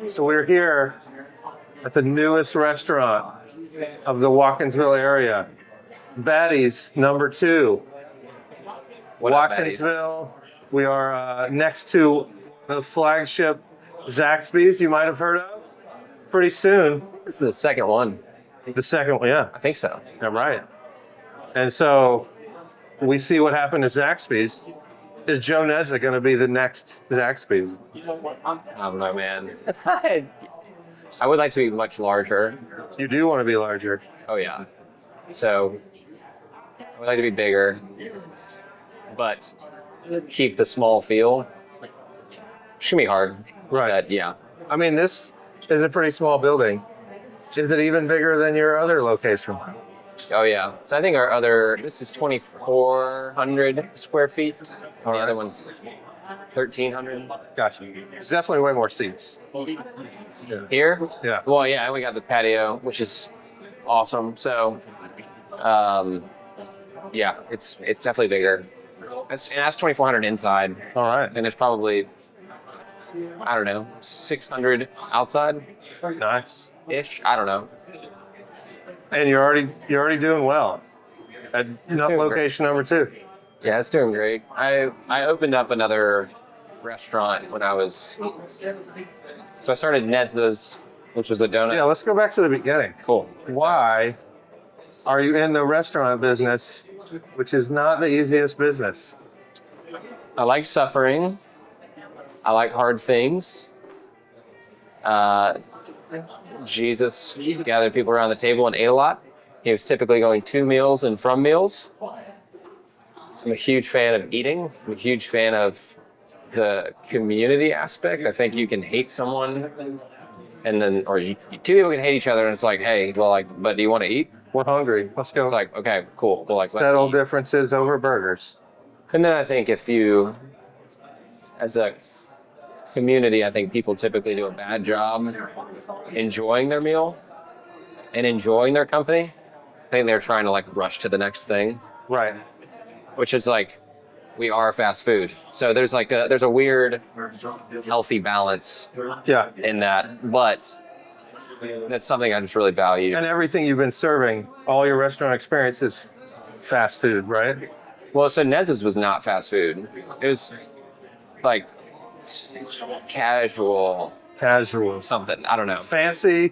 So we're here at the newest restaurant of the Watkinsville area, Baddies #2, What up, Baddies? Watkinsville. We are next to the flagship Zaxby's you might have heard of. Pretty soon, This is the second one. the second one, yeah, I think so. yeah, right. And so we see what happened to Zaxby's. Is Joe Nedza going to be the next Zaxby's? I don't know, man. I would like to be much larger. You do want to be larger. Oh, yeah. So, I would like to be bigger, but keep the small feel. It's going to be hard. Right. But, yeah. I mean, this is a pretty small building. Is it even bigger than your other location? Oh, yeah. So, I think this is 2,400 square feet. The right. other one's 1,300. Gotcha. It's definitely way more seats. Here? Yeah. Well, yeah, and we got the patio, which is awesome. So, yeah, it's definitely bigger. And that's 2,400 inside, All right. and there's probably, I don't know, 600 outside Nice. ish. I don't know. And you're already doing well at doing location #2. Yeah, it's doing great. I opened up another restaurant when I was, so I started Nedza's, which was a donut. Yeah, let's go back to the beginning. Cool. Why are you in the restaurant business, which is not the easiest business? I like suffering. I like hard things. Jesus gathered people around the table and ate a lot. He was typically going to meals and from meals. I'm a huge fan of eating. I'm a huge fan of the community aspect. I think you can hate someone and then, or two people can hate each other and it's like, hey, well, like, but do you want to eat? We're hungry. Let's go. It's like, okay, cool. Well, like, let's Settle eat. differences over burgers. And then I think if you, as a community, I think people typically do a bad job enjoying their meal and enjoying their company. I think they're trying to like rush to the next thing, Right. which is like, we are fast food. So there's like there's a weird healthy balance Yeah. in that, but that's something I just really value. And everything you've been serving, all your restaurant experience is fast food, right? Well, so Nedza's was not fast food. It was like casual Casual. something. I don't know. Fancy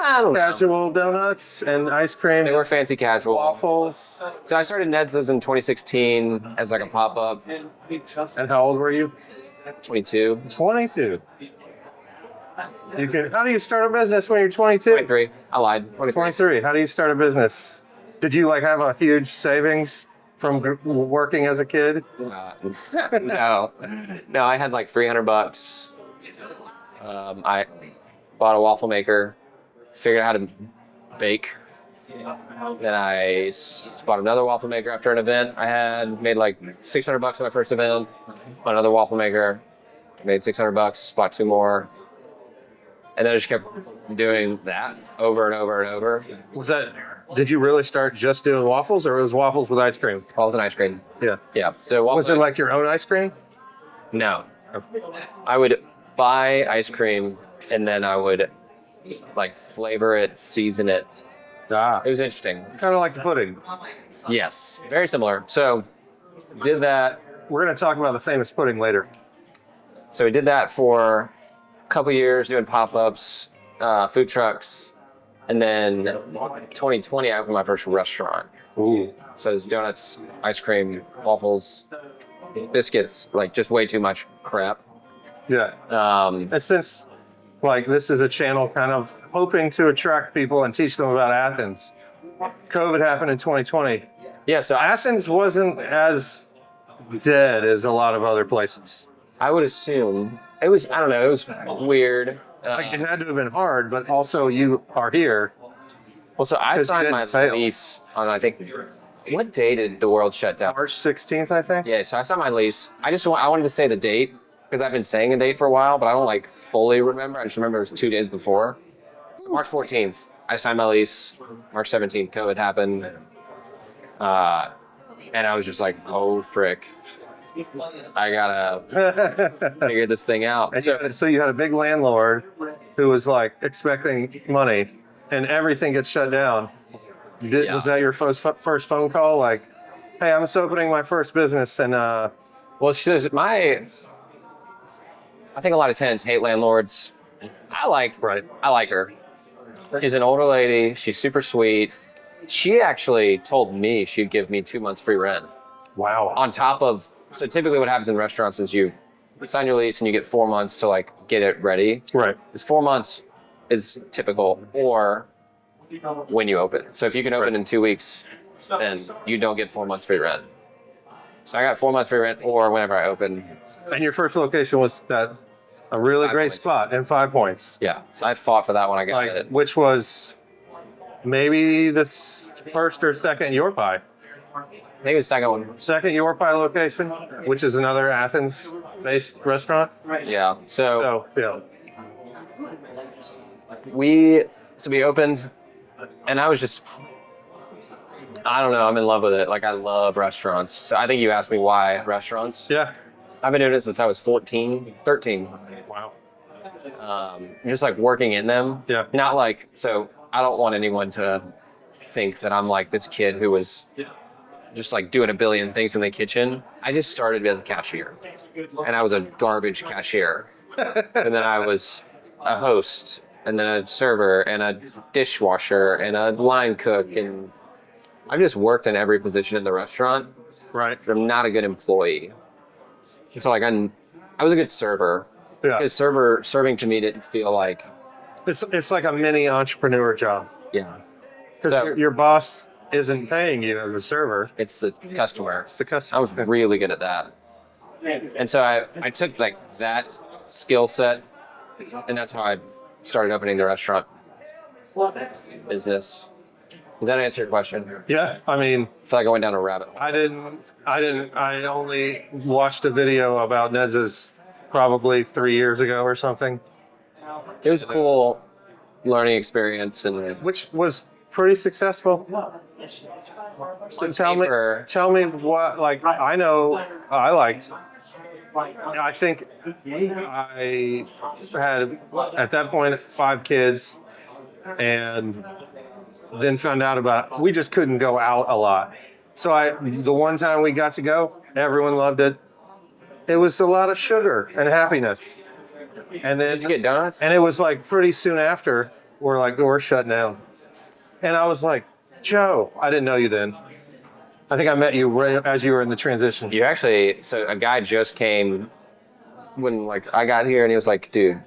I don't know. casual donuts and ice cream, They were fancy casual. waffles. So I started Nedza's in 2016 as like a pop-up. And how old were you? 22. 22. How do you start a business when you're 22? 23. I lied. 23. 23. How do you start a business? Did you like have a huge savings from working as a kid? No. No, I had like $300. I bought a waffle maker, figured out how to bake. Then I bought another waffle maker after an event. I had made like $600 on my first event. Bought another waffle maker, made $600, bought 2 more. And then I just kept doing that over and over and over. Did you really start just doing waffles, or was waffles with ice cream? All with an ice cream. Yeah. Yeah. So Was it like your own ice cream? No. I would buy ice cream and then I would like flavor it, season it. It was interesting. Kind of like the pudding. Yes. Very similar. So did that. We're going to talk about the famous pudding later. So we did that for a couple years doing pop-ups, food trucks. And then 2020, I opened my first restaurant. Ooh. So it's donuts, ice cream, waffles, biscuits, like just way too much crap. Yeah. And since, like, this is a channel kind of hoping to attract people and teach them about Athens, COVID happened in 2020. Yeah, so Athens wasn't as dead as a lot of other places. I would assume it was, I don't know, it was weird. Like, it had to have been hard, but also you are here. Well, so I 'Cause you signed my didn't fail. lease on, I think, what day did the world shut down? March 16th, I think. Yeah, so I signed my lease. I wanted to say the date because I've been saying a date for a while, but I don't like fully remember. I just remember it was 2 days before. So March 14th, I signed my lease. March 17th, COVID happened. And I was just like, oh, frick. I gotta figure this thing out. So you had a big landlord who was like expecting money, and everything gets shut down. Was that your first phone call? Like, hey, I'm just opening my first business, and Well, she says I think a lot of tenants hate landlords. I like her. She's an older lady. She's super sweet. She actually told me she'd give me 2 months free rent. wow, On top of, so typically what happens in restaurants is you sign your lease and you get 4 months to like get it ready. right, It's 4 months is typical, or when you open. So if you can open in 2 weeks, then you don't get 4 months free rent. So I got 4 months free rent, or whenever I open. And your first location was that a really 5 great points. spot in 5 Points. Yeah, so I fought for that when I got it. Which was maybe the first or second Your Pie. I think it was the second one. Second Your Pie location, which is another Athens-based restaurant. Yeah. So So, we opened, and I was just, I don't know, I'm in love with it. Like, I love restaurants. So I think you asked me why restaurants. yeah. I've been doing it since I was 13. Wow. Just like working in them. Yeah. Not like, so I don't want anyone to think that I'm like this kid who was just like doing a billion things in the kitchen. I just started as a cashier, and I was a garbage cashier. And then I was a host, and then a server, and a dishwasher, and a line cook, and I've just worked in every position in the restaurant. Right. But I'm not a good employee. So like I was a good server. Yeah. Because serving to me didn't feel like, It's like a mini entrepreneur job. yeah. Because So your boss isn't paying you as a server. it's the customer. It's the I customer. was really good at that. And so I took like that skill set, and that's how I started opening the restaurant business. Did that answer your question? Yeah. I mean, I feel like I went down a rabbit hole. I only watched a video about Nedza's probably 3 years ago or something, It was a cool learning experience, and which was pretty successful. So tell me what, like, I know I liked. I think I had at that point 5 kids, and then found out about we just couldn't go out a lot. So the one time we got to go, everyone loved it. It was a lot of sugar and happiness. And then did you get donuts? and it was like pretty soon after we're shut down. And I was like, Joe, I didn't know you then. I think I met you right as you were in the transition. You actually, so a guy just came when like I got here, and he was like, dude,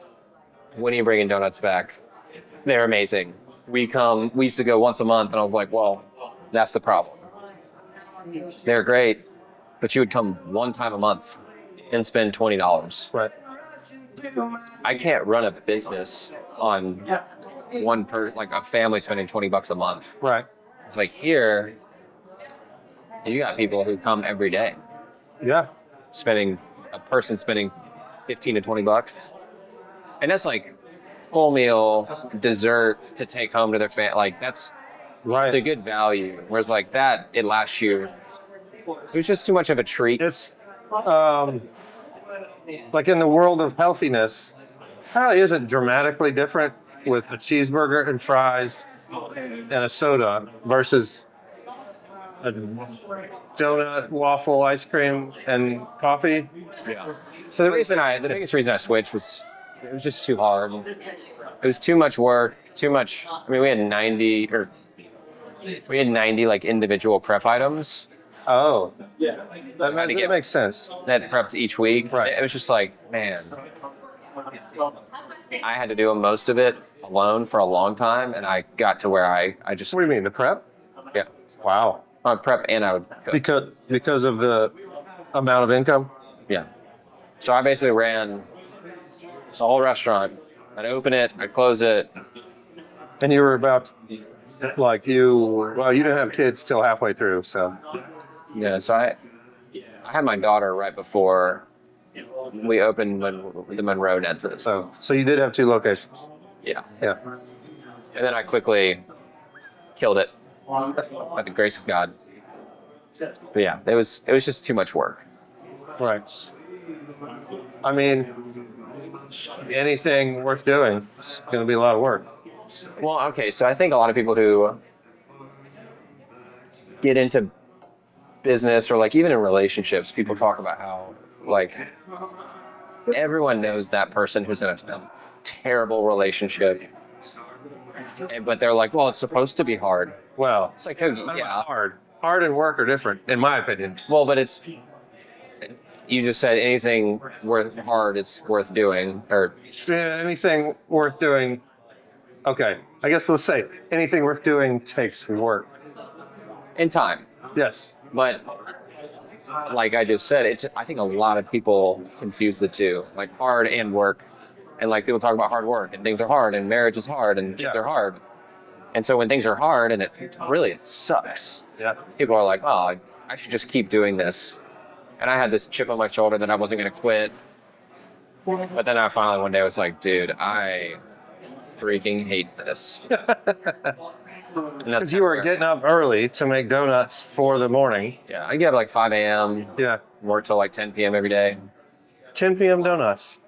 when are you bringing donuts back? They're amazing. We used to go once a month, and I was like, well, that's the problem. They're great, but you would come one time a month and spend $20. Right. I can't run a business on like a family spending $20 a month. Right. It's like here, you got people who come every day, Yeah. a person spending 15 to $20, and that's like full meal, dessert to take home to their family. Like that's Right. it's a good value. Whereas like that, it lasts you. It was just too much of a treat. It's like in the world of healthiness, probably isn't dramatically different with a cheeseburger and fries and a soda versus a donut, waffle, ice cream, and coffee. Yeah. So the biggest reason I switched was it was just too hard. It was too much work, too much. I mean, we had 90 like individual prep items Oh, That makes sense. that prepped each week. Right. It was just like, man, I had to do most of it alone for a long time, and I got to where I just What do you mean, the prep? yeah, Wow. I would prep and I would cook. Because of the amount of income? Yeah. So I basically ran the whole restaurant. I'd open it, I'd close it. And you were about, you didn't have kids till halfway through, so. Yeah, so I had my daughter right before we opened the Monroe Nedzas. So you did have 2 locations. Yeah. Yeah. And then I quickly killed it by the grace of God. But yeah, it was just too much work. Right. I mean, anything worth doing is going to be a lot of work. Well, okay, so I think a lot of people who get into business or like even in relationships, people talk about how like everyone knows that person who's in a terrible relationship, but they're like, well, it's supposed to be hard. Well, It's like, oh, yeah. Hard and work are different, in my opinion. Well, but it's, you just said anything worth hard is worth doing, or Anything worth doing. Okay, I guess let's say anything worth doing takes work. in time. Yes. But like I just said, I think a lot of people confuse the two, like hard and work. And like people talk about hard work and things are hard and marriage is hard and kids are hard. And so when things are hard and it sucks, people are like, oh, I should just keep doing this. And I had this chip on my shoulder that I wasn't going to quit. But then I finally one day was like, dude, I freaking hate this. Because you were getting up early to make donuts for the morning. Yeah, I get up like 5 a.m. Yeah. Work till like 10 p.m. every day. 10 p.m. donuts.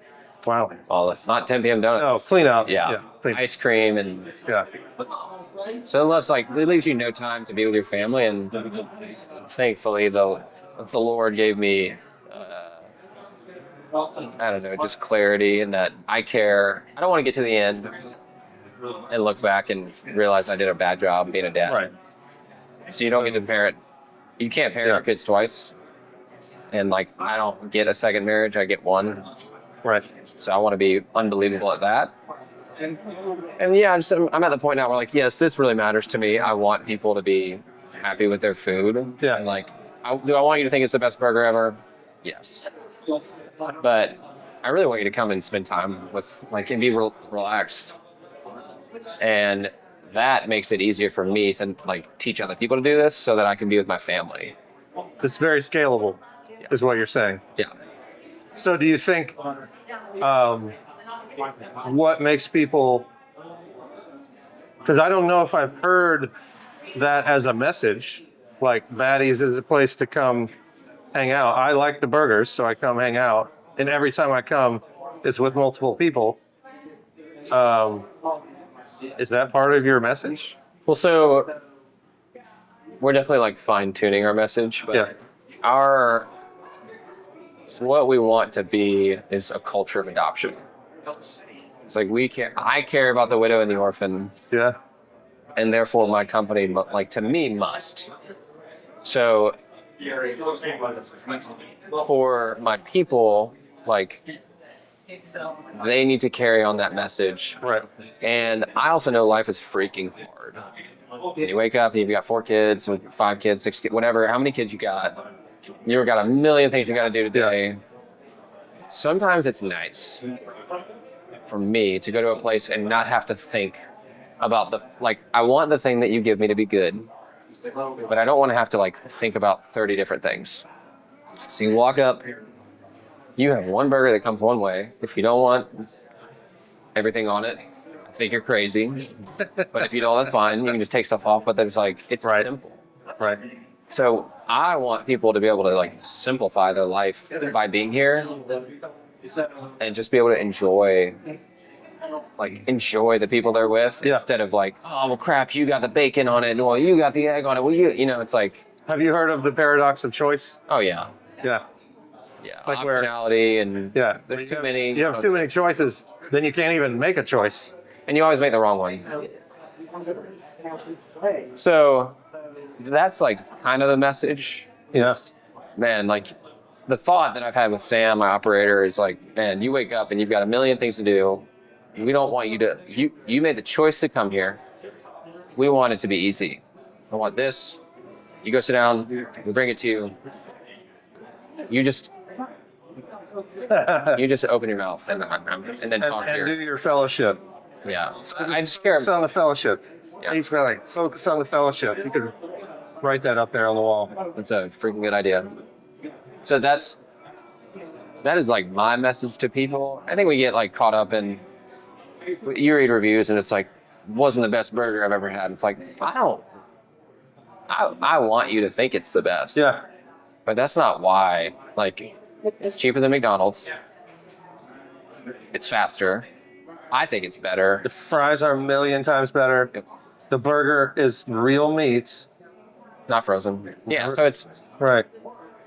Wow. Well, it's not 10 p.m. donuts. Oh, clean up. Yeah. Ice cream and Yeah. so it leaves you no time to be with your family, and thankfully the Lord gave me I don't know, just clarity in that I care. I don't want to get to the end and look back and realize I did a bad job being a dad. Right. So you don't get to you can't parent your kids twice. And like I don't get a second marriage, I get one. Right. So I want to be unbelievable at that. And yeah, I'm at the point now where like, yes, this really matters to me. I want people to be happy with their food. Yeah. And like, do I want you to think it's the best burger ever? Yes. But I really want you to come and spend time with like and be relaxed. And that makes it easier for me to like teach other people to do this so that I can be with my family. It's very scalable, is what you're saying. Yeah. So do you think what makes people, because I don't know if I've heard that as a message, like Baddies is a place to come hang out. I like the burgers, so I come hang out. And every time I come, it's with multiple people. Is that part of your message? Well, so we're definitely like fine tuning our message, but what we want to be is a culture of adoption. It's like I care about the widow and the orphan. Yeah. And therefore my company, like to me, must. So for my people, like they need to carry on that message. Right. And I also know life is freaking hard. And you wake up and you've got 4 kids, 5 kids, 6 kids, whatever, how many kids you got. You've got a million things you got to do today. Yeah. Sometimes it's nice for me to go to a place and not have to think about I want the thing that you give me to be good, but I don't want to have to like think about 30 different things. So you walk up, you have one burger that comes one way. If you don't want everything on it, I think you're crazy. But if you don't, that's fine. You can just take stuff off, but there's it's simple. Right. So I want people to be able to like simplify their life by being here and just be able to enjoy the people they're with instead of like, oh, well, crap, you got the bacon on it. Well, you got the egg on it. Well, it's like. Have you heard of the paradox of choice? Oh, yeah. Yeah. Yeah. Like optionality and there's too many. You have too many choices, then you can't even make a choice. And you always make the wrong one. So that's like kind of the message. Yeah. Man, like the thought that I've had with Sam, my operator, is like, man, you wake up and you've got a million things to do. We don't want you made the choice to come here. We want it to be easy. I want this. You go sit down, we bring it to you. You just open your mouth and then talk and here. Do your fellowship. Yeah. I just care. Focus on the fellowship. Yeah. Each valley. Focus on the fellowship. You could write that up there on the wall. That's a freaking good idea. So that is like my message to people. I think we get like caught up in, you read reviews and it's like, wasn't the best burger I've ever had. It's like, I want you to think it's the best. Yeah. But that's not why. Like, It's cheaper than McDonald's. It's faster. I think it's better. The fries are a million times better. Yep. The burger is real meat. Not frozen. Yeah, so it's, Right.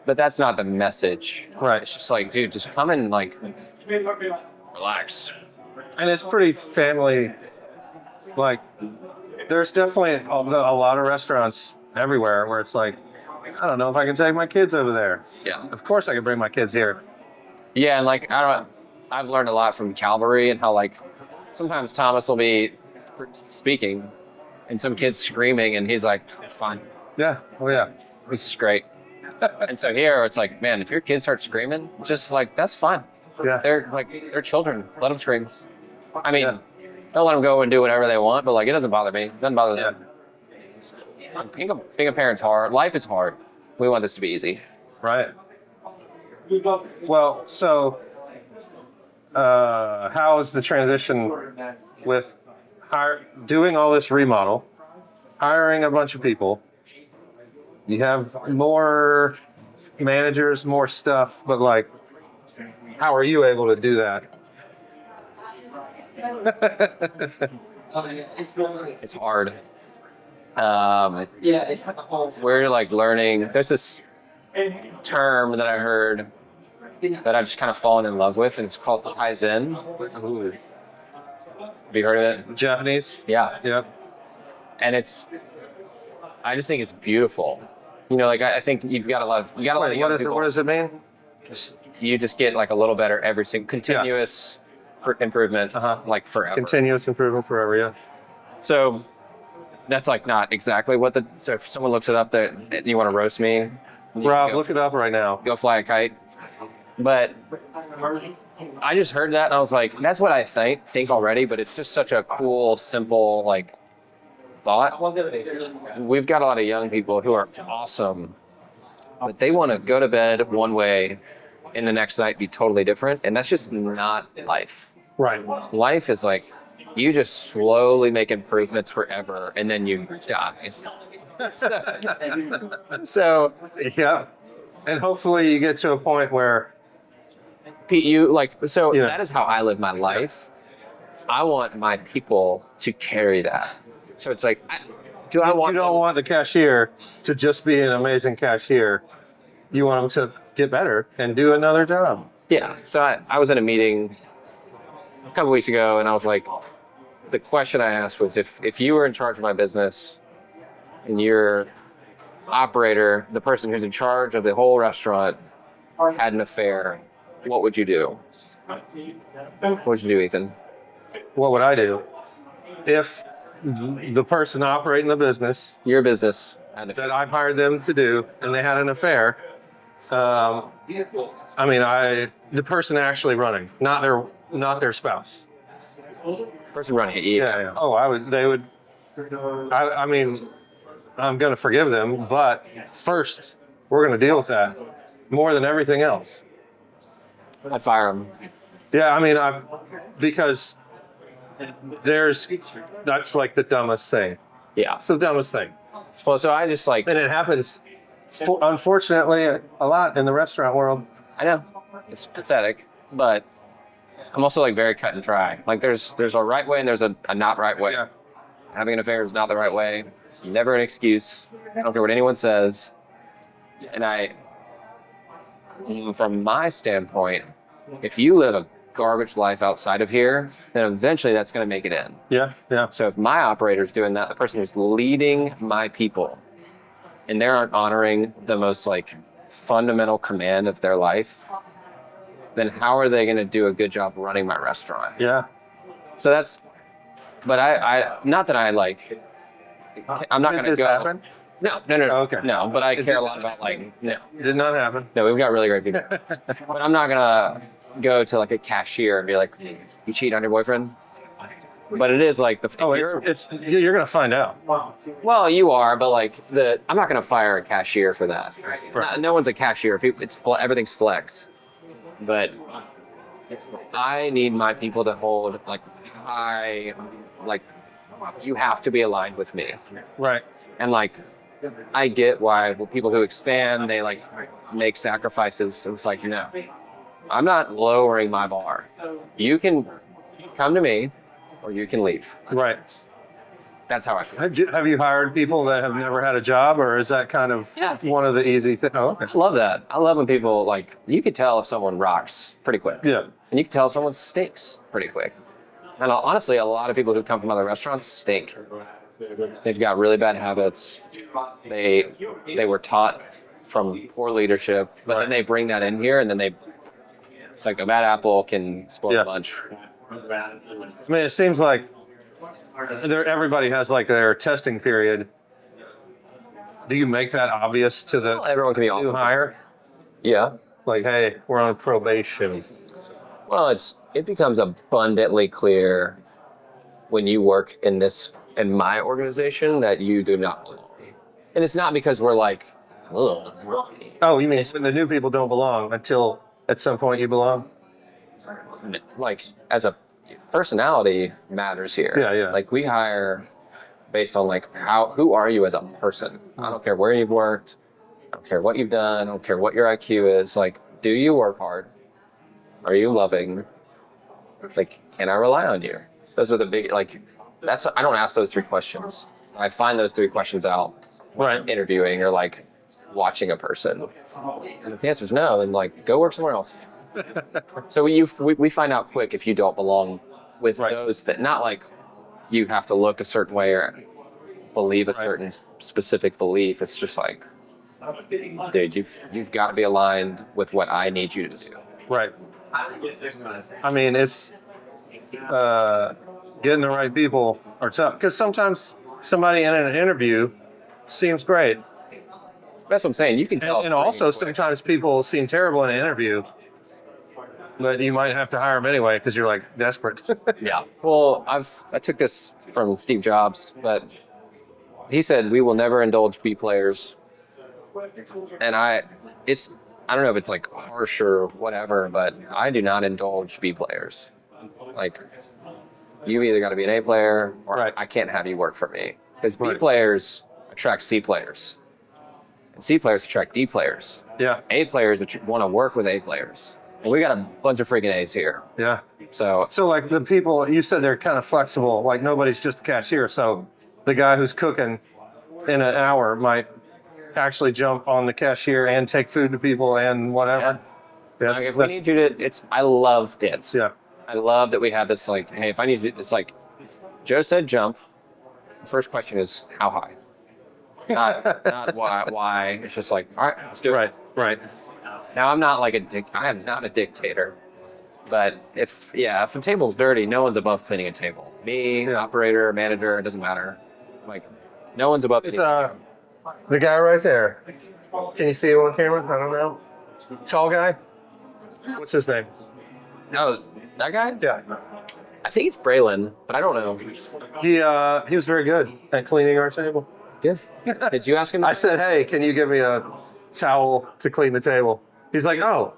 but that's not the message. Right. It's just like, dude, just come and like relax. And it's pretty family. Like, there's definitely a lot of restaurants everywhere where it's like, I don't know if I can take my kids over there. Yeah. Of course I can bring my kids here. Yeah, and like I've learned a lot from Calvary and how like sometimes Thomas will be speaking and some kid's screaming and he's like, it's fine. Yeah. Oh, yeah. This is great. And so here it's like, man, if your kids start screaming, just like, that's fine. Yeah. They're children. Let them scream. I mean, Yeah. don't let them go and do whatever they want, but like, it doesn't bother me. It doesn't bother them. Being a parent's hard. Life is hard. We want this to be easy. Right. Well, so how is the transition with doing all this remodel, hiring a bunch of people? You have more managers, more stuff, but like, how are you able to do that? It's hard. We're like learning. There's this term that I heard that I've just kind of fallen in love with, and it's called Kaizen. Ooh. Have you heard of it? Japanese? Yeah. Yep. And I just think it's beautiful. You know, like I think you got a lot of young people. What does it mean? You just get like a little better every single continuous improvement, like forever. Continuous improvement forever, yeah. So that's like not exactly what so if someone looks it up that you want to roast me, Rob, look it up right now. go fly a kite. But I just heard that and I was like, that's what I think already, but it's just such a cool, simple like thought. We've got a lot of young people who are awesome, but they want to go to bed one way and the next night be totally different, and that's just not life. Right. Life is like you just slowly make improvements forever and then you die. So Yeah. And hopefully you get to a point where that is how I live my life. I want my people to carry that. So it's like, you don't want the cashier to just be an amazing cashier. You want them to get better and do another job. Yeah. So I was in a meeting a couple weeks ago and I was like, the question I asked was if you were in charge of my business and your operator, the person who's in charge of the whole restaurant, had an affair, what would you do? What would you do, Ethan? What would I do? If the person operating the business Your business had an affair. that I've hired them to do and they had an affair, the person actually running, not their spouse. Person running it, Yeah. Oh, I'm going to forgive them, but first we're going to deal with that more than everything else. I'd fire him. Yeah, because that's like the dumbest thing. Yeah. It's the dumbest thing. Well, so I just like, And it happens, unfortunately, a lot in the restaurant world. I know it's pathetic, but I'm also like very cut and dry. Like there's a right way and there's a not right way. Yeah. Having an affair is not the right way. It's never an excuse. I don't care what anyone says. And from my standpoint, if you live a garbage life outside of here, then eventually that's going to make it in. Yeah. Yeah. So if my operator's doing that, the person who's leading my people, and they aren't honoring the most like fundamental command of their life, then how are they going to do a good job running my restaurant? Yeah. So but I not that I like, I'm not going to Did this go. happen? No. Okay. No, but I care a lot about like, no. Did not happen. No, we've got really great people. But I'm not going to go to like a cashier and be like, you cheat on your boyfriend? But it is like You're going to find out. well, you are, but like I'm not going to fire a cashier for that. Right. No one's a cashier. Everything's flex. But I need my people to hold like high, like you have to be aligned with me. Right. And like I get why people who expand, they like make sacrifices. It's like, no, I'm not lowering my bar. You can come to me or you can leave. Right. That's how I feel. Have you hired people that have never had a job, or is that kind of one of the easy things? Oh, okay. I love that. I love when people like, you could tell if someone rocks pretty quick. Yeah. And you can tell if someone stinks pretty quick. And honestly, a lot of people who come from other restaurants stink. They've got really bad habits. They were taught from poor leadership, but then they bring that in here, and then it's like a bad apple can spoil a bunch. I mean, it seems like everybody has like their testing period. Do you make that obvious to the Everyone can be awesome. new hire? Yeah. Like, hey, we're on probation. Well, it becomes abundantly clear when you work in my organization that you do not belong. And it's not because we're like, ugh. Oh, you mean when the new people don't belong until at some point you belong? Like, as a personality matters here. Yeah. Like, we hire based on like who are you as a person? I don't care where you've worked. I don't care what you've done. I don't care what your IQ is. Like, do you work hard? Are you loving? Like, can I rely on you? Those are the big, like, I don't ask those 3 questions. I find those 3 questions out interviewing or like watching a person. And if the answer is no, then like, go work somewhere else. So we find out quick if you don't belong with those that, not like you have to look a certain way or believe a certain specific belief. It's just like, dude, you've got to be aligned with what I need you to do. Right. I mean, it's getting the right people are tough, because sometimes somebody in an interview seems great. That's what I'm saying. You can tell. And also sometimes people seem terrible in an interview, but you might have to hire them anyway because you're like desperate. Yeah. Well, I took this from Steve Jobs, but he said we will never indulge B players. And I don't know if it's like harsh or whatever, but I do not indulge B players. Like, you either got to be an A player or I can't have you work for me. Because B players attract C players. And C players attract D players. Yeah. A players want to work with A players. And we got a bunch of freaking A's here. Yeah. So like the people, you said they're kind of flexible. Like, nobody's just a cashier. So the guy who's cooking in an hour might actually jump on the cashier and take food to people and whatever. Yeah. If we need you to, I love it. Yeah. I love that we have this, like, hey, if I need to, it's like, Joe said jump. The first question is, how high? Not why. It's just like, all right, let's do it. Right. Now, I'm not like I am not a dictator. But if the table's dirty, no one's above cleaning a table. Me, operator, manager, it doesn't matter. Like, no one's above cleaning. The guy right there. Can you see him on camera? I don't know. Tall guy? What's his name? Oh, that guy? Yeah. I think it's Braylon, but I don't know. He was very good at cleaning our table. Good. Did you ask him? I said, hey, can you give me a towel to clean the table? He's like, oh,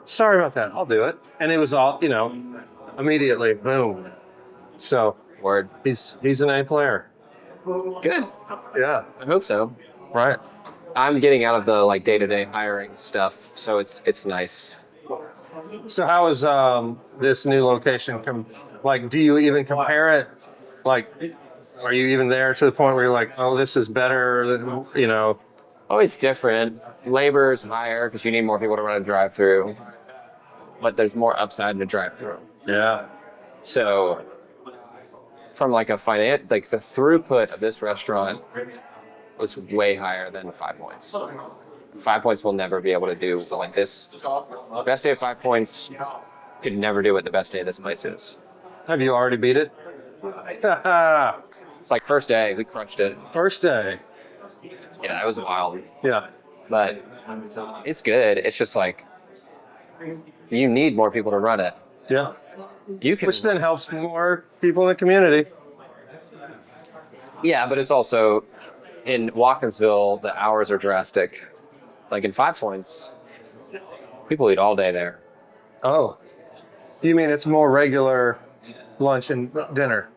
sorry about that. I'll do it. And it was all, immediately, boom. So, word. He's an A player. Good. Yeah. I hope so. Right. I'm getting out of the like day-to-day hiring stuff, so it's nice. So how is this new location? Do you even compare it? Like, are you even there to the point where you're like, oh, this is better than, Oh, it's different. Labor is higher because you need more people to run a drive-through, but there's more upside in a drive-through. Yeah. So, from like the throughput of this restaurant was way higher than 5 Points. 5 Points will never be able to do like this. Best day of 5 Points could never do what the best day of this place is. Have you already beat it? Like, first day, we crushed it. First day. Yeah, that was wild. Yeah. But it's good. It's just like, you need more people to run it. Yeah. Which then helps more people in the community. Yeah, but it's also, in Watkinsville, the hours are drastic. Like in 5 Points, people eat all day there. Oh. You mean it's more regular lunch and dinner?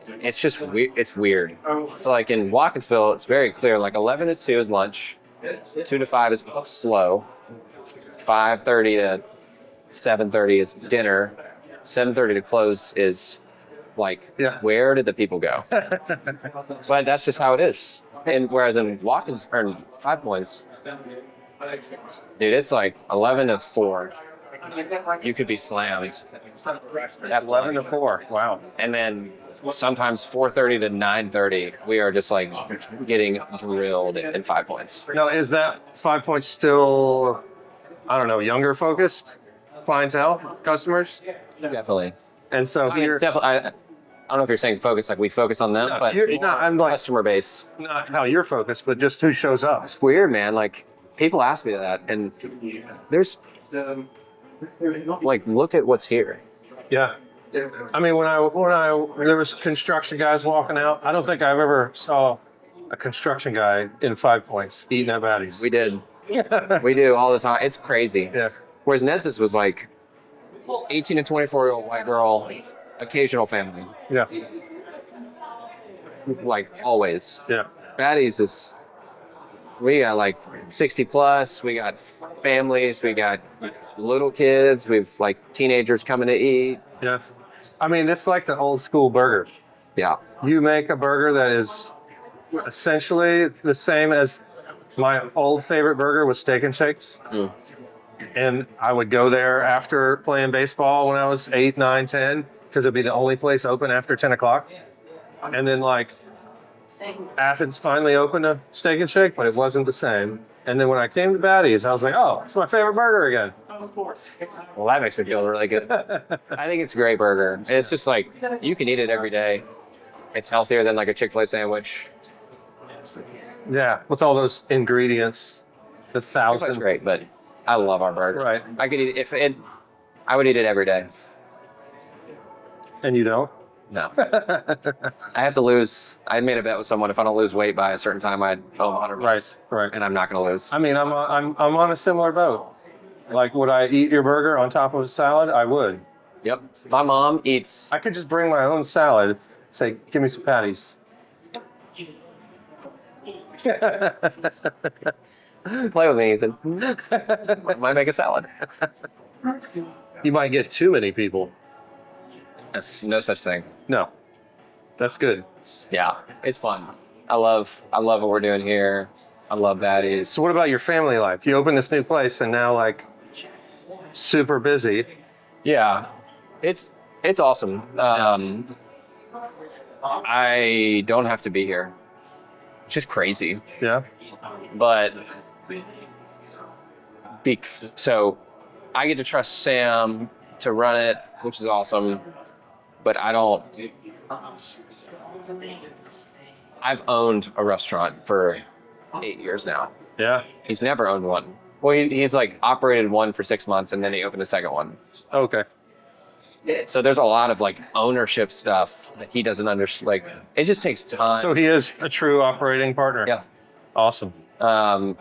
it's just it's weird. So like in Watkinsville, it's very clear. Like 11 to 2 is lunch, 2 to 5 is slow, 5:30 to 7:30 is dinner, 7:30 to close is like, where did the people go? But that's just how it is. And whereas in Watkins or 5 Points, dude, it's like 11 to 4. You could be slammed. That's 11 to 4. Wow. And then sometimes 4:30 to 9:30, we are just like getting drilled in 5 Points. Now, is that 5 Points still, I don't know, younger focused clientele, customers? Definitely. And so I mean, here, it's definitely, I don't know if you're saying focus, like we focus on them, but I'm like, customer base. not how you're focused, but just who shows up. It's weird, man. Like people ask me that, and there's like, look at what's here. Yeah. I mean, when there was construction guys walking out, I don't think I've ever saw a construction guy in 5 Points eating at Baddies. We did. We do all the time. It's crazy. Yeah. Whereas Nedza's was like 18 to 24-year-old white girl, occasional family. Yeah. Like always. Yeah. Baddies is, we got like 60 plus, we got families, we got little kids, we've like teenagers coming to eat. Yeah. I mean, it's like the old school burger. Yeah. You make a burger that is essentially the same as my old favorite burger was Steak and Shakes. Mm. And I would go there after playing baseball when I was 8, 9, 10, because it'd be the only place open after 10 o'clock. And then like Athens finally opened a Steak and Shake, but it wasn't the same. And then when I came to Baddies, I was like, oh, it's my favorite burger again. Well, that makes me feel really good. I think it's a great burger. It's just like, you can eat it every day. It's healthier than like a Chick-fil-A sandwich. Yeah, with all those ingredients, the It's thousands. great, but I love our burger. Right. I could eat I would eat it every day. And you don't? No. I have to lose. I made a bet with someone. If I don't lose weight by a certain time, I'd owe them 100 bucks. Right. And I'm not going to lose. I mean, I'm on a similar boat. Like, would I eat your burger on top of a salad? I would. Yep. My mom eats. I could just bring my own salad. Say, give me some patties. Play with me, Ethan. Might make a salad. You might get too many people. That's no such thing. No, that's good. Yeah, it's fun. I love what we're doing here. I love Baddies. So what about your family life? You opened this new place and now like super busy. Yeah, it's awesome. I don't have to be here. It's just crazy. Yeah. But so I get to trust Sam to run it, which is awesome. But I don't. I've owned a restaurant for 8 years now. Yeah. He's never owned one. Well, he's like operated one for 6 months and then he opened a second one. Okay. So there's a lot of like ownership stuff that he doesn't understand. Like it just takes time. So he is a true operating partner. Yeah. Awesome. So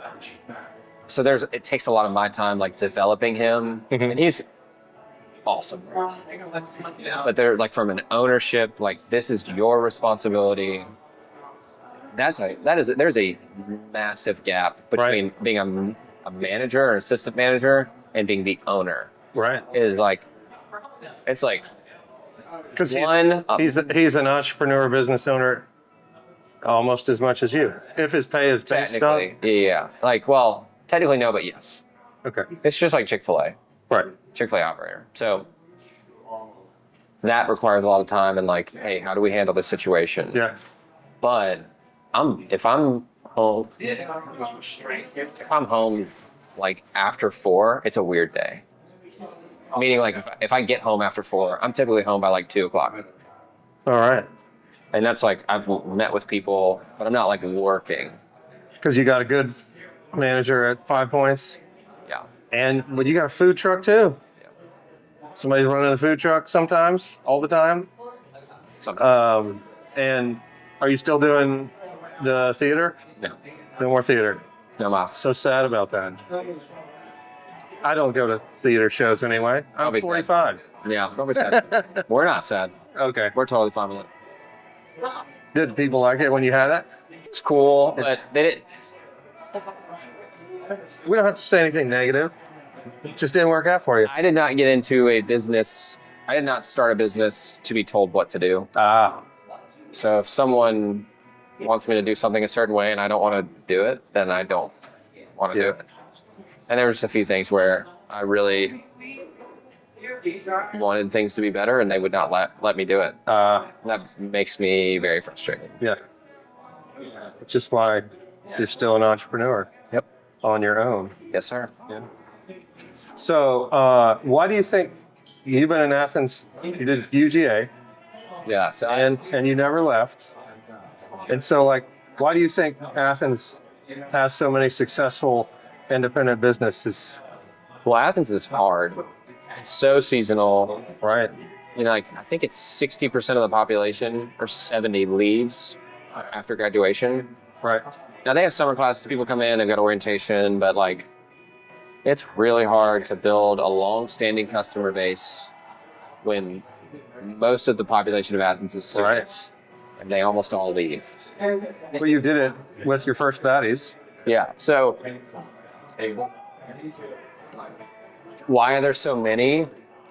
it takes a lot of my time like developing him, and he's awesome. But they're like from an ownership, like this is your responsibility. There's a massive gap between being a manager or assistant manager and being the owner. Right. Is like, it's like, Because he's an entrepreneur, business owner, almost as much as you. If his pay is based on. technically, yeah. Like, well, technically no, but yes. Okay. It's just like Chick-fil-A. Right. Chick-fil-A operator. So that requires a lot of time and like, hey, how do we handle this situation? Yeah. But if I'm home like after 4, it's a weird day. Meaning like if I get home after 4, I'm typically home by like 2 o'clock. All right. And that's like, I've met with people, but I'm not like working. Because you got a good manager at 5 Points. Yeah. But you got a food truck too. Yeah. Somebody's running the food truck sometimes, all the time. Sometimes. And are you still doing the theater? No. No more theater. No mas. So sad about that. I don't go to theater shows anyway. I'm I'll be sad. 45. Yeah, don't be sad. We're not sad. Okay. We're totally fine with it. Did people like it when you had it? It's cool, but they didn't. We don't have to say anything negative. It just didn't work out for you. I did not get into a business. I did not start a business to be told what to do. Ah, So if someone wants me to do something a certain way and I don't want to do it, then I don't want to do it. And there were just a few things where I really wanted things to be better and they would not let me do it. That makes me very frustrated. yeah. Which is why you're still an entrepreneur. Yep. On your own. Yes, sir. Yeah. So, why do you think you've been in Athens? You did UGA, Yeah. So and you never left. And so, like, why do you think Athens has so many successful independent businesses? well, Athens is hard. It's so seasonal. Right. You know, like I think it's 60% of the population or 70 leaves after graduation. Right. Now they have summer classes, people come in, they've got orientation, but like it's really hard to build a long-standing customer base when most of the population of Athens is students and they almost all leave. Well, you did it with your first Baddies. Yeah. So why are there so many?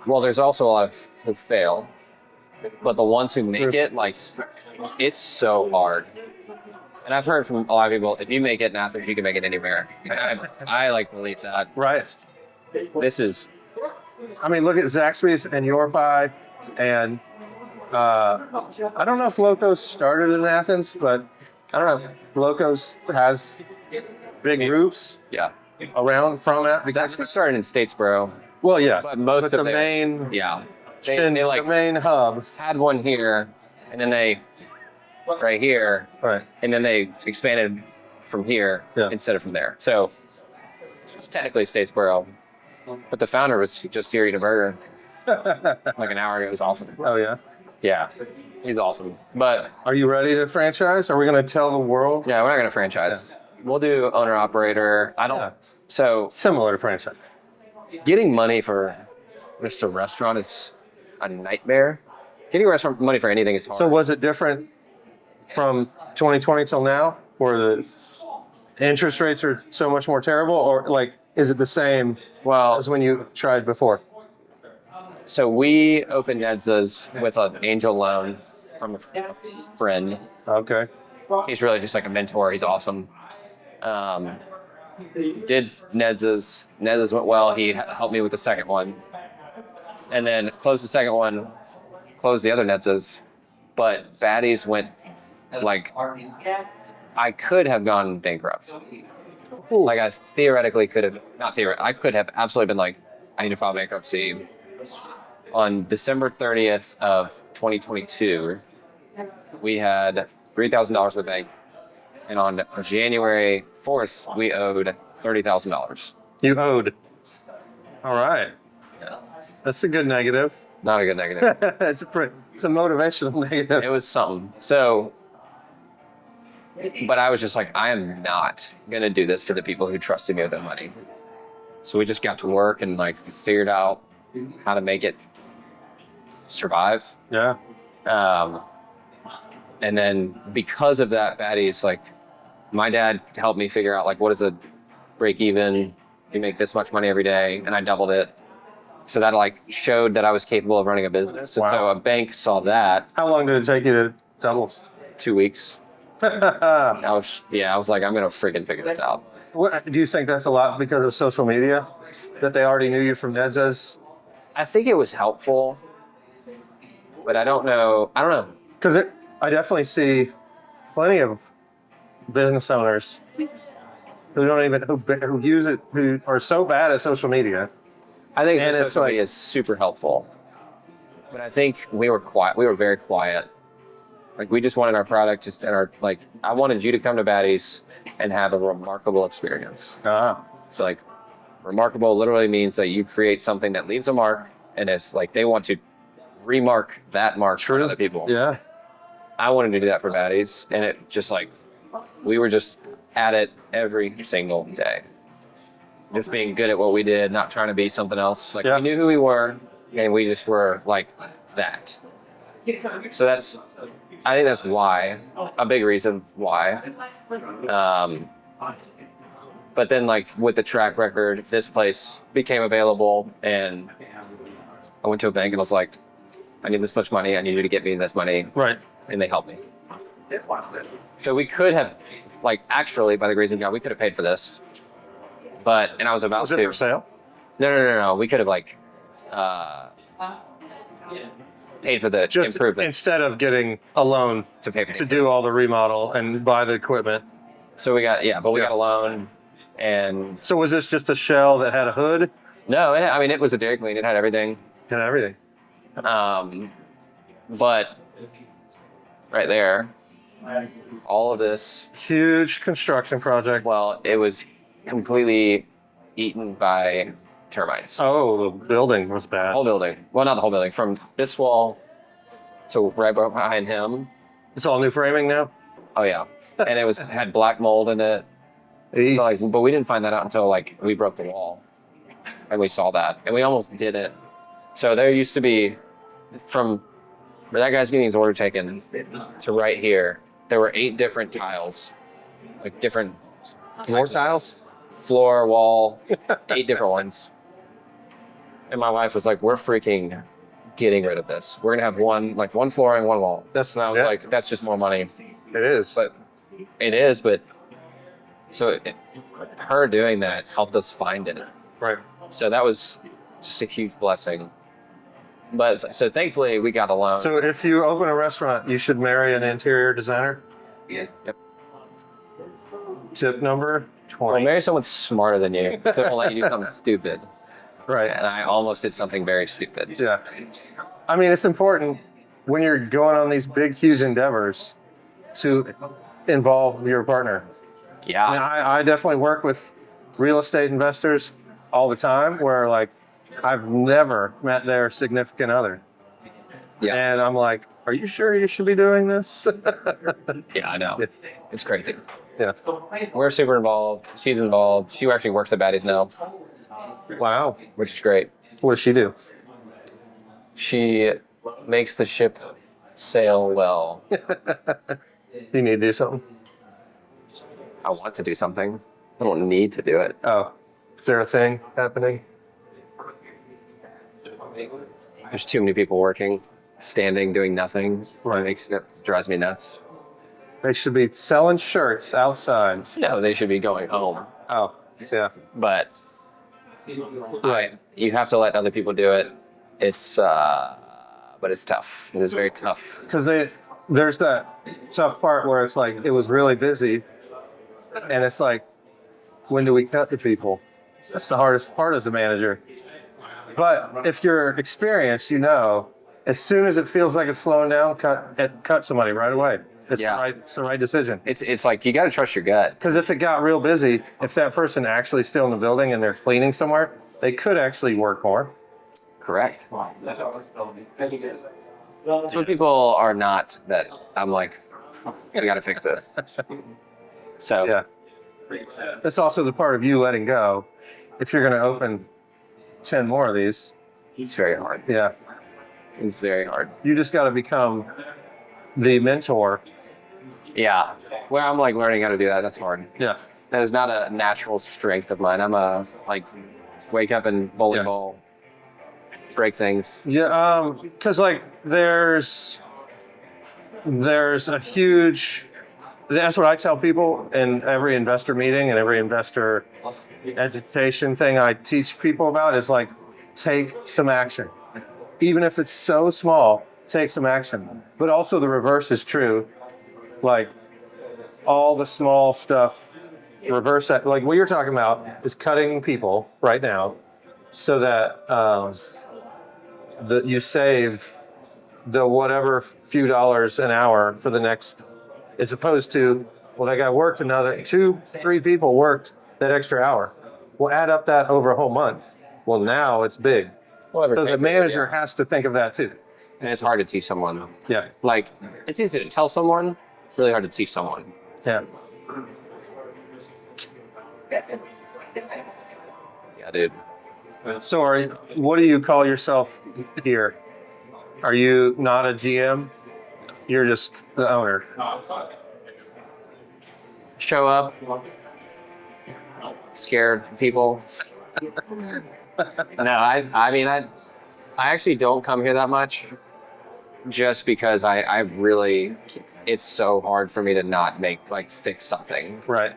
Well, there's also a lot of who fail, but the ones who make it, like, it's so hard. And I've heard from a lot of people, if you make it in Athens, you can make it anywhere. I like believe that. Right. This is, I mean, look at Zaxby's and Your Pie, and I don't know if Locos started in Athens, but I don't know. Locos has big roots Yeah. around from it. Zaxby's started in Statesboro, Well, yeah, but most but of the main, yeah. the like main hub. had one here, and then they, right here, Right. and then they expanded from here instead of from there. So it's technically Statesboro, but the founder was just here eating a burger like an hour ago. It was awesome. Oh yeah. Yeah, he's awesome. But Are you ready to franchise? Are we going to tell the world? yeah, we're not gonna franchise. We'll do owner operator. I don't. Yeah. So Similar to franchise. getting money for just a restaurant is a nightmare. Getting restaurant money for anything is hard. So was it different from 2020 till now, where the interest rates are so much more terrible, or like is it the same well, as when you tried before? so we opened Nedza's with an angel loan from a friend. Okay. He's really just like a mentor. He's awesome. Did Nedza's. Nedza's went well. He helped me with the second one. And then closed the second one, closed the other Nedza's. But Baddies went like, I could have gone bankrupt. Like I theoretically could have, not theoretically, I could have absolutely been like, I need to file bankruptcy. On December 30th of 2022, we had $3,000 in the bank. And on January 4th, we owed $30,000. You owed. All right. That's a good negative. Not a good negative. it's a motivational negative. It was something. So, but I was just like, I am not going to do this to the people who trusted me with their money. So we just got to work and like figured out how to make it survive. Yeah. And then because of that, Baddies, like my dad helped me figure out like, what is a break even? You make this much money every day. And I doubled it. So that like showed that I was capable of running a business. And so a bank saw that. How long did it take you to double? 2 weeks. I was like, I'm going to freaking figure this out. What, do you think that's a lot because of social media? That they already knew you from Nedza's? I think it was helpful, but I don't know. Because I definitely see plenty of business owners who don't even, who use it, who are so bad at social media. I think And it's social like- media is super helpful, but I think we were quiet. We were very quiet. Like we just wanted our product just and our like. I wanted you to come to Baddies and have a remarkable experience. So like, remarkable literally means that you create something that leaves a mark, and it's like they want to remark that mark for other people. Yeah. I wanted to do that for Baddies, and it just like we were just at it every single day. Just being good at what we did, not trying to be something else. Like we knew who we were, and we just were like that. So I think that's why, a big reason why. But then, like, with the track record, this place became available, and I went to a bank and I was like, I need this much money. I need you to get me this money. Right. And they helped me. So we could have, like, actually, by the grace of God, we could have paid for this. And I was about Was to. it for sale? No. We could have, like, paid for the Just improvements instead of getting a loan to pay for to do all the remodel and buy the equipment. So we got, we got a loan. And So was this just a shell that had a hood? no, it was a Dairy Queen. It had everything. And everything. But right there, all of this, Huge construction project. well, it was completely eaten by termites. Oh, the building was The bad. whole building. Well, not the whole building. From this wall to right behind him. It's all new framing now? Oh yeah, and it had black mold in it. So, like, but we didn't find that out until, like, we broke the wall, and we saw that, and we almost did it. So there used to be, from where that guy's getting his order taken to right here, there were 8 different tiles, like different Floor tiles? floor, wall, 8 different ones. And my wife was like, "We're freaking getting rid of this. We're gonna have one floor and one wall." And I was like, "That's just more money." It is. But it is, but her doing that helped us find it. Right. So that was just a huge blessing. But so thankfully we got a loan. So if you open a restaurant, you should marry an interior designer? Yep. Tip number Well, 20. marry someone smarter than you. So they'll let you do something stupid. Right. And I almost did something very stupid. Yeah. I mean, it's important when you're going on these big, huge endeavors to involve your partner. Yeah. I mean, I definitely work with real estate investors all the time where, like, I've never met their significant other. Yeah. And I'm like, are you sure you should be doing this? Yeah, I know. It's crazy. Yeah. We're super involved. She's involved. She actually works at Baddies now, Wow. which is great. What does she do? She makes the ship sail well. You need to do something? I want to do something. I don't need to do it. Oh, is there a thing happening? There's too many people working, standing, doing nothing. Right. It drives me nuts. They should be selling shirts outside. No, they should be going home. Oh, yeah. But you have to let other people do it. But it's tough. It is very tough. Because there's that tough part where it's like, it was really busy. And it's like, when do we cut the people? That's the hardest part as a manager. But if you're experienced, you know, as soon as it feels like it's slowing down, cut somebody right away. It's the right decision. It's like you got to trust your gut. Because if it got real busy, if that person actually still in the building and they're cleaning somewhere, they could actually work more. Correct. Some people are not that. I'm like, we got to fix this. So Yeah. That's also the part of you letting go. If you're going to open 10 more of these, it's very hard. yeah, It's very hard. you just got to become the mentor. Yeah. Where I'm like learning how to do that. That's hard. Yeah. That is not a natural strength of mine. I'm a like wake up and bowling ball, break things. Yeah, because like there's a huge. That's what I tell people in every investor meeting and every investor education thing I teach people about is like, take some action. Even if it's so small, take some action. But also the reverse is true. Like all the small stuff, reverse that. Like what you're talking about is cutting people right now so that you save the whatever few dollars an hour for the next, as opposed to, well, that guy worked another 2-3 people worked that extra hour. We'll add up that over a whole month. Well, now it's big. So the manager has to think of that too. And it's hard to teach someone. Yeah. Like it's easy to tell someone, really hard to teach someone. Yeah. Yeah, dude. So what do you call yourself here? Are you not a GM? you're just the owner. Show up, scared people. No, I mean, I actually don't come here that much just because I really, it's so hard for me to not fix something. Right.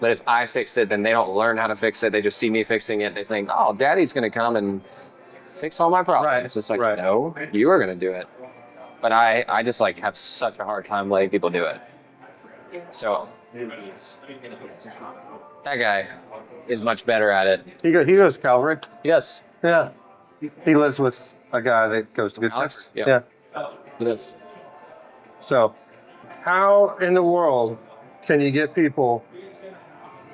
But if I fix it, then they don't learn how to fix it. They just see me fixing it. They think, oh, Daddy's going to come and fix all my problems. Right. It's just like, Right. no, you are going to do it. But I just like have such a hard time letting people do it. So that guy is much better at it. He goes to Calvary. Yes. Yeah. He lives with a guy that goes to Good Alex? Shepherd. Yeah. Yeah. It is. So, how in the world can you get people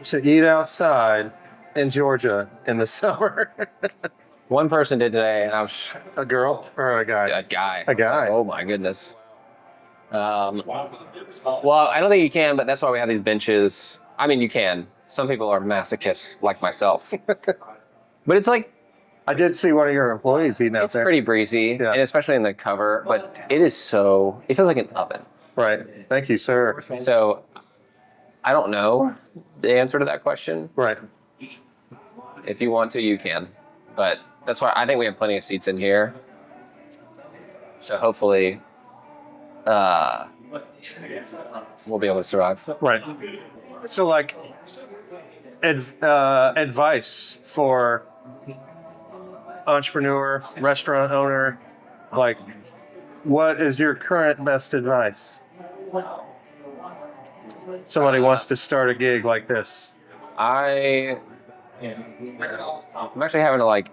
to eat outside in Georgia in the summer? One person did today, and I was A girl or a guy? a guy. A guy. Oh my goodness. Well, I don't think you can, but that's why we have these benches. I mean, you can. Some people are masochists like myself. But it's like, I did see one of your employees eating out it's there. pretty breezy, Yeah. and especially in the cover, but it feels like an oven. Right. Thank you, sir. So I don't know the answer to that question. Right. If you want to, you can. But that's why I think we have plenty of seats in here. So hopefully we'll be able to survive. Right. So, like, advice for entrepreneur, restaurant owner, like, what is your current best advice? Somebody wants to start a gig like this. I'm actually having to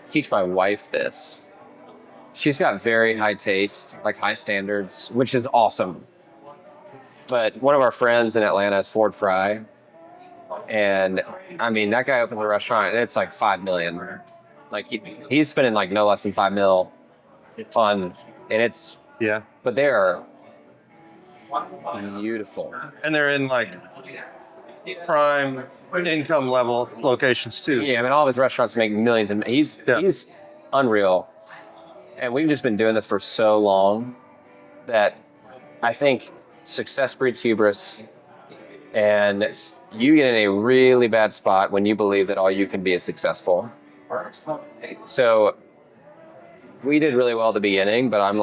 teach my wife this. She's got very high taste, high standards, which is awesome. But one of our friends in Atlanta is Ford Fry. And I mean, that guy opens a restaurant and it's like 5 million. He's spending no less than 5 mil on, and it's, Yeah. but they are beautiful. And they're in prime income level locations too. Yeah, I mean, all of his restaurants make millions, and he's unreal. And we've just been doing this for so long that I think success breeds hubris, and you get in a really bad spot when you believe that all you can be is successful. So we did really well at the beginning, but I'm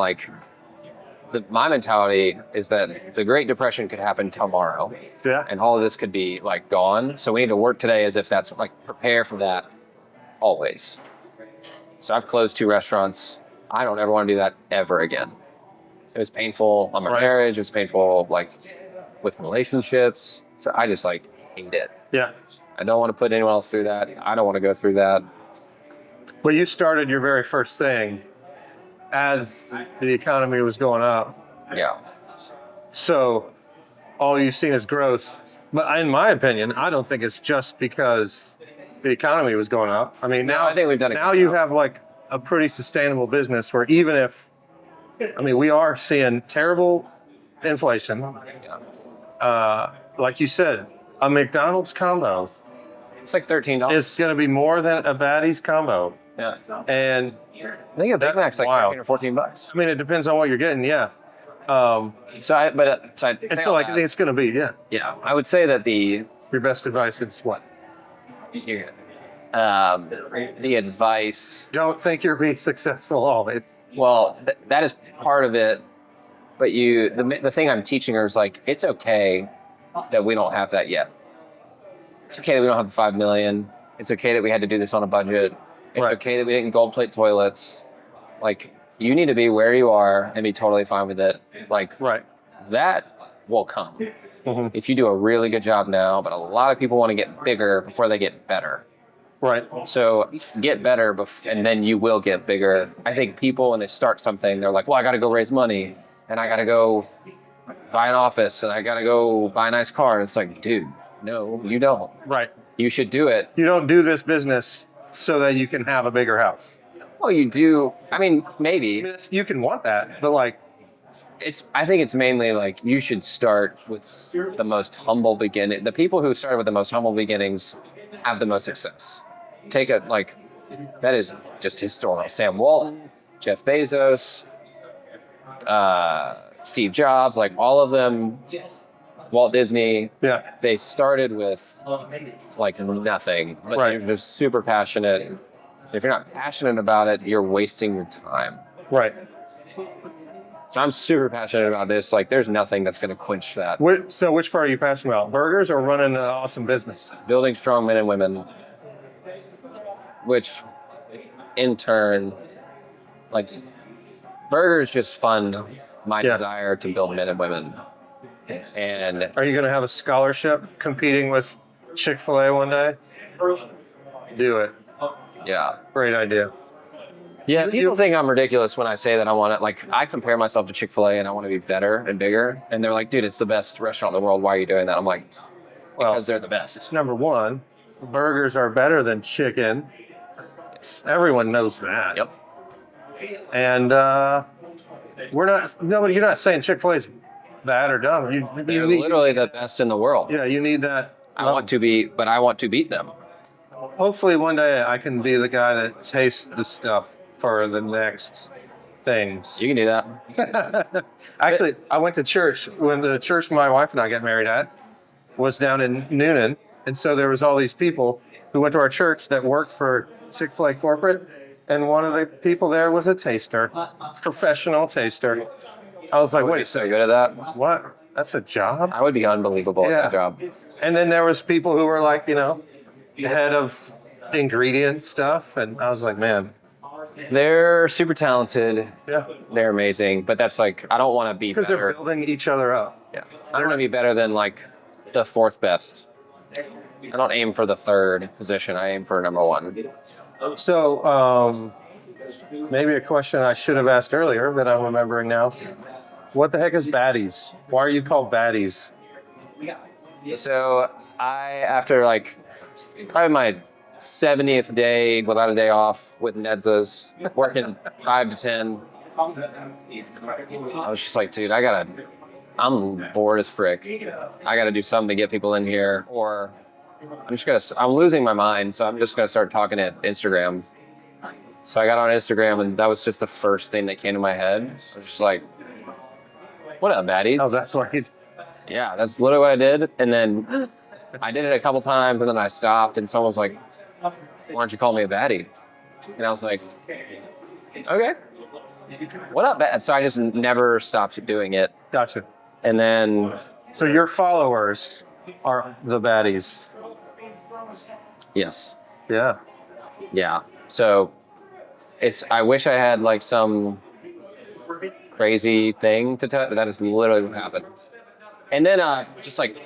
my mentality is that the Great Depression could happen tomorrow. Yeah. And all of this could be gone. So we need to work today as if that's prepare for that always. So I've closed 2 restaurants. I don't ever want to do that ever again. It was painful on my marriage. It was painful with relationships. So I just hate it. Yeah. I don't want to put anyone else through that. I don't want to go through that. Well, you started your very first thing as the economy was going up. Yeah. So all you've seen is growth. But in my opinion, I don't think it's just because the economy was going up. I mean, now I think we've done it. Now you have a pretty sustainable business where even if, we are seeing terrible inflation. Yeah. Like you said, a McDonald's combo It's $13. is going to be more than a Baddies combo. Yeah. And I think a Big Mac's wild. $13 or $14. it depends on what you're getting. Yeah. And so I think it's going to be, yeah. yeah, I would say that Your best advice is what? the advice, Don't think you're being successful always. well, that is part of it. But the thing I'm teaching her is it's okay that we don't have that yet. It's okay that we don't have the 5 million. It's okay that we had to do this on a budget. It's Right. okay that we didn't gold plate toilets. You need to be where you are and be totally fine with it. Right. That will come Mhm. if you do a really good job now. But a lot of people want to get bigger before they get better. Right. So get better, and then you will get bigger. I think people, when they start something, they're like, well, I got to go raise money, and I got to go buy an office, and I got to go buy a nice car. And it's like, dude, no, you don't. Right. You should do it. You don't do this business so that you can have a bigger house. Well, you do. I mean, maybe. You can want that, but I think it's mainly you should start with the most humble beginning. The people who started with the most humble beginnings have the most success. That is just historical. Sam Walton, Jeff Bezos, Steve Jobs, like all of them, Walt Disney. Yeah. They started with like nothing, but Right. they're just super passionate. If you're not passionate about it, you're wasting your time. Right. So I'm super passionate about this. Like, there's nothing that's going to quench that. So which part are you passionate about? Burgers or running an awesome business? Building strong men and women, which in turn, like, burgers just fund my desire to build men and women. And Are you going to have a scholarship competing with Chick-fil-A one day? Do it. yeah. Great idea. Yeah, people think I'm ridiculous when I say that I want to, like, I compare myself to Chick-fil-A and I want to be better and bigger. And they're like, dude, it's the best restaurant in the world. Why are you doing that? I'm like, because they're the best. Number one, burgers are better than chicken. Everyone knows that. Yep. And you're not saying Chick-fil-A's bad or dumb. They're literally the best in the world. Yeah, you need that. I want to beat them. Hopefully one day I can be the guy that tastes the stuff for the next things. You can do that. Actually, I went to church when the church my wife and I got married at was down in Noonan. And so there was all these people who went to our church that worked for Chick-fil-A corporate. And one of the people there was a taster, professional taster. I was like, Wait, wait, so good at that? what? That's a job? I would be unbelievable at that job. And then there was people who were like, head of ingredient stuff. And I was like, man. They're super talented. Yeah. They're amazing. But that's like, I don't want to be better. Because they're building each other up. Yeah. I don't want to be better than like the fourth best. I don't aim for the third position. I aim for number one. So, maybe a question I should have asked earlier that I'm remembering now. What the heck is Baddies? Why are you called Baddies? So after like probably my 70th day without a day off with Nedza's, working 5 to 10, I was just like, dude, I'm bored as frick. I got to do something to get people in here, or I'm losing my mind, so I'm just going to start talking at Instagram. So I got on Instagram, and that was just the first thing that came to my head. I was just like, what up, Baddies? Oh, that's why. Yeah, that's literally what I did. And then I did it a couple times, and then I stopped, and someone was like, why don't you call me a baddie? And I was like, okay. What up, bad? So I just never stopped doing it. Gotcha. And then... So your followers are the Baddies. Yes. Yeah. Yeah. So I wish I had like some crazy thing to tell. That is literally what happened. And then just like,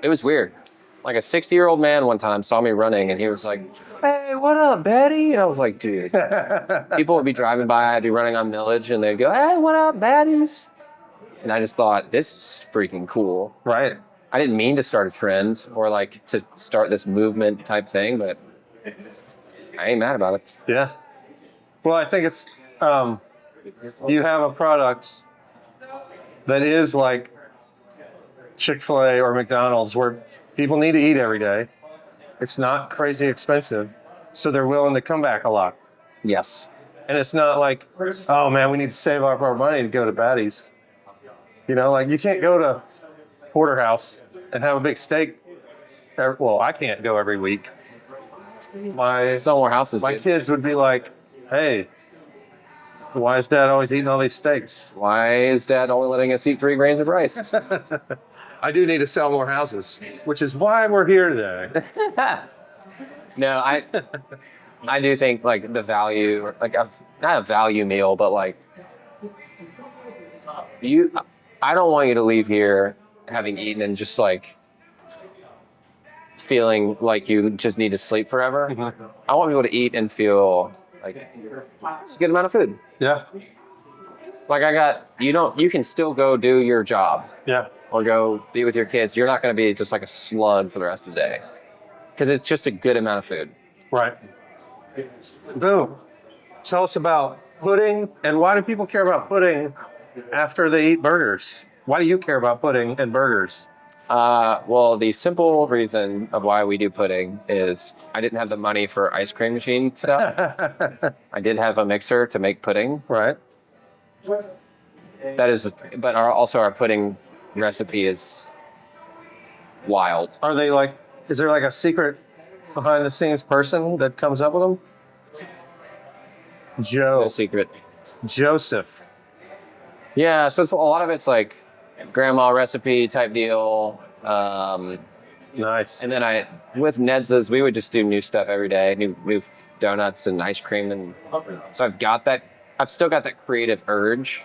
it was weird. Like a 60-year-old man one time saw me running and he was like, hey, what up, Betty? And I was like, dude. People would be driving by, I'd be running on Village and they'd go, hey, what up, baddies? And I just thought, this is freaking cool. Right. I didn't mean to start a trend or like to start this movement type thing, but I ain't mad about it. Yeah. Well, I think it's, you have a product that is like Chick-fil-A or McDonald's where people need to eat every day. It's not crazy expensive, so they're willing to come back a lot. Yes. And it's not like, oh man, we need to save up our money to go to Baddies. You know, like you can't go to Porterhouse and have a big steak. Well, I can't go every week. Some more houses. My kids would be like, hey, why is Dad always eating all these steaks? Why is Dad only letting us eat 3 grains of rice? I do need to sell more houses, which is why we're here today. No, I do think like the value, like not a value meal, but like I don't want you to leave here having eaten and just like feeling like you just need to sleep forever. Mm-hmm. I want people to eat and feel like it's a good amount of food. Yeah. Like you can still go do your job. Yeah. Or go be with your kids. You're not going to be just like a slug for the rest of the day. Because it's just a good amount of food. Right. Boom. Tell us about pudding and why do people care about pudding after they eat burgers? Why do you care about pudding and burgers? Well, the simple reason of why we do pudding is I didn't have the money for ice cream machine stuff. I did have a mixer to make pudding. Right. that is, but also our pudding recipe is wild. Are they like? Is there like a secret behind the scenes person that comes up with them? No secret. Joseph. Yeah, so a lot of it's like grandma recipe type deal. Nice. And then with Nedza's, we would just do new stuff every day, new donuts and ice cream, and so I've still got that creative urge.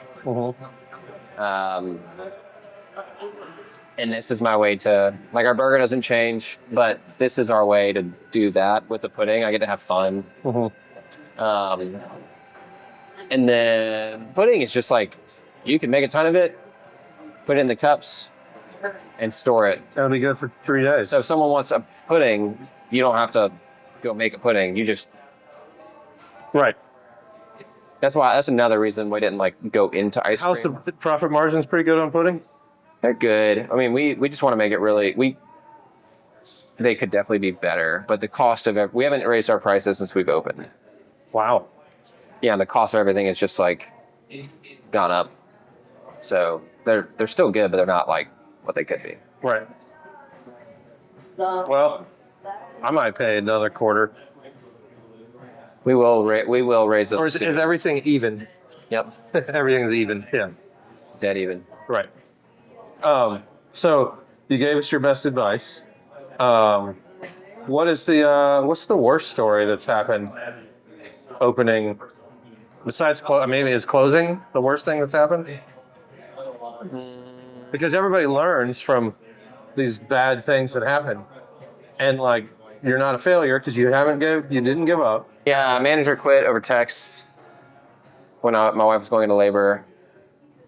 And this is my way to, like, our burger doesn't change, but this is our way to do that with the pudding. I get to have fun. And then pudding is just like, you can make a ton of it, put it in the cups, and store it. That'll be good for 3 days. So if someone wants a pudding, you don't have to go make a pudding. You just... Right. That's another reason we didn't like go into ice cream. How's the profit margins pretty good on pudding? They're good. I mean, we just want to make it really... They could definitely be better, but the cost of it... We haven't raised our prices since we've opened. Wow. Yeah, and the cost of everything is just like gone up. So they're still good, but they're not like what they could be. Right. Well, I might pay another quarter. We will raise it. Or is everything even? Yep. Everything's even. Yeah. Dead even. Right. So you gave us your best advice. What's the worst story that's happened opening? Besides, maybe is closing the worst thing that's happened? Because everybody learns from these bad things that happen, and like you're not a failure because you didn't give up. Yeah, manager quit over text when my wife was going into labor.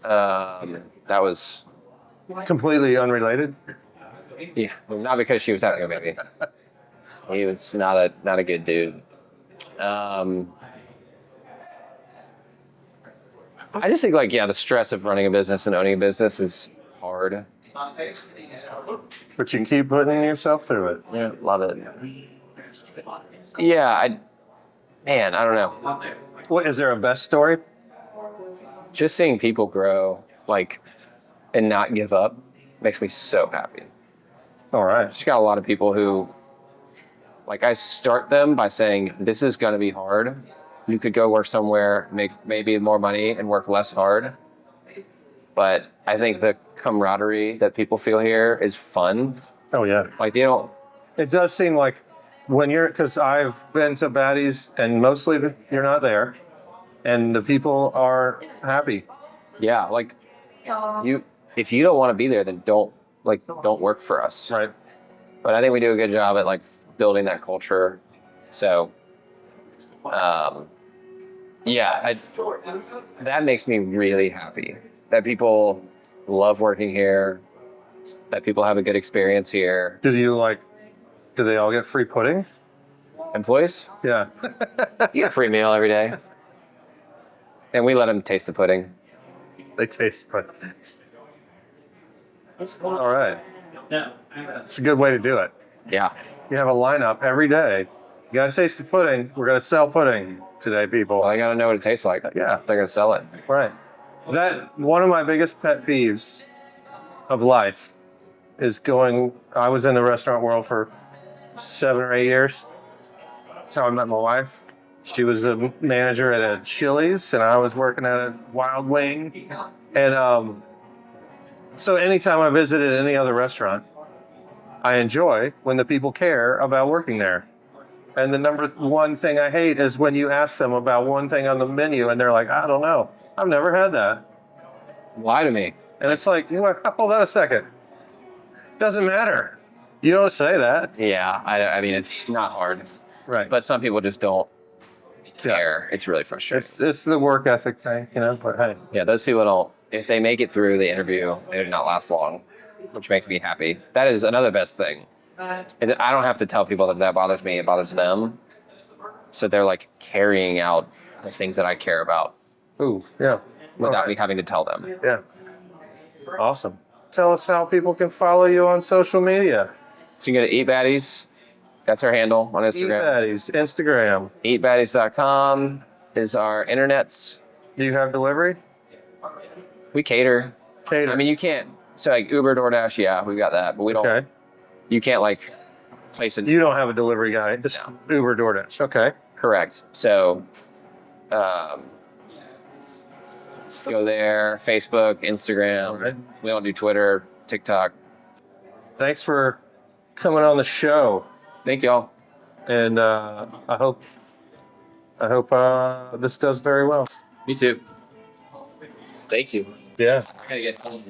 That was Completely unrelated. Yeah, not because she was having a baby. He was not a good dude. I just think the stress of running a business and owning a business is hard. But you keep putting yourself through it. Yeah, love it. Yeah, I don't know. What is there a best story? Just seeing people grow, and not give up makes me so happy. All right. Just got a lot of people who, I start them by saying, this is going to be hard. You could go work somewhere, make maybe more money and work less hard. But I think the camaraderie that people feel here is fun. Oh, yeah. It does seem like because I've been to Baddies and mostly you're not there and the people are happy. Yeah. If you don't want to be there, then don't work for us. Right. But I think we do a good job at building that culture. So, that makes me really happy that people love working here, that people have a good experience here. Do they all get free pudding? Employees? Yeah. You get a free meal every day. And we let them taste the pudding. They taste pudding. All right. It's a good way to do it. Yeah. You have a lineup every day. You got to taste the pudding. We're going to sell pudding today, people. Well, I got to know what it tastes like. Yeah. They're going to sell it. Right. One of my biggest pet peeves of life is I was in the restaurant world for 7 or 8 years. That's how I met my wife. She was a manager at a Chili's and I was working at a Wild Wing. And so anytime I visited any other restaurant, I enjoy when the people care about working there. And the number one thing I hate is when you ask them about one thing on the menu and they're like, I don't know. I've never had that. Lie to me. And it's like, hold on a second. Doesn't matter. You don't say that. Yeah, I mean, it's not hard. Right. But some people just don't care. It's really frustrating. It's the work ethic thing, but hey. Yeah, those people don't, if they make it through the interview, they do not last long, which makes me happy. That is another best thing. Is that I don't have to tell people that bothers me, it bothers them. So they're carrying out the things that I care about. Ooh, yeah. Without me having to tell them. Yeah. Awesome. Tell us how people can follow you on social media. So you can go to Eat Baddies. That's our handle on Instagram. Eat Baddies, Instagram. EatBaddies.com is our internets. Do you have delivery? We cater. Cater. I mean, you can't. So like Uber, DoorDash, yeah, we got that, but we don't. Okay. You can't like place it. You don't have a delivery guy. Just Uber, DoorDash. Okay. Correct. So, go there. Facebook, Instagram. All right. We don't do Twitter, TikTok. Thanks for coming on the show, Thank y'all. and I hope this does very well. Me too. Thank you. Yeah. I gotta get home.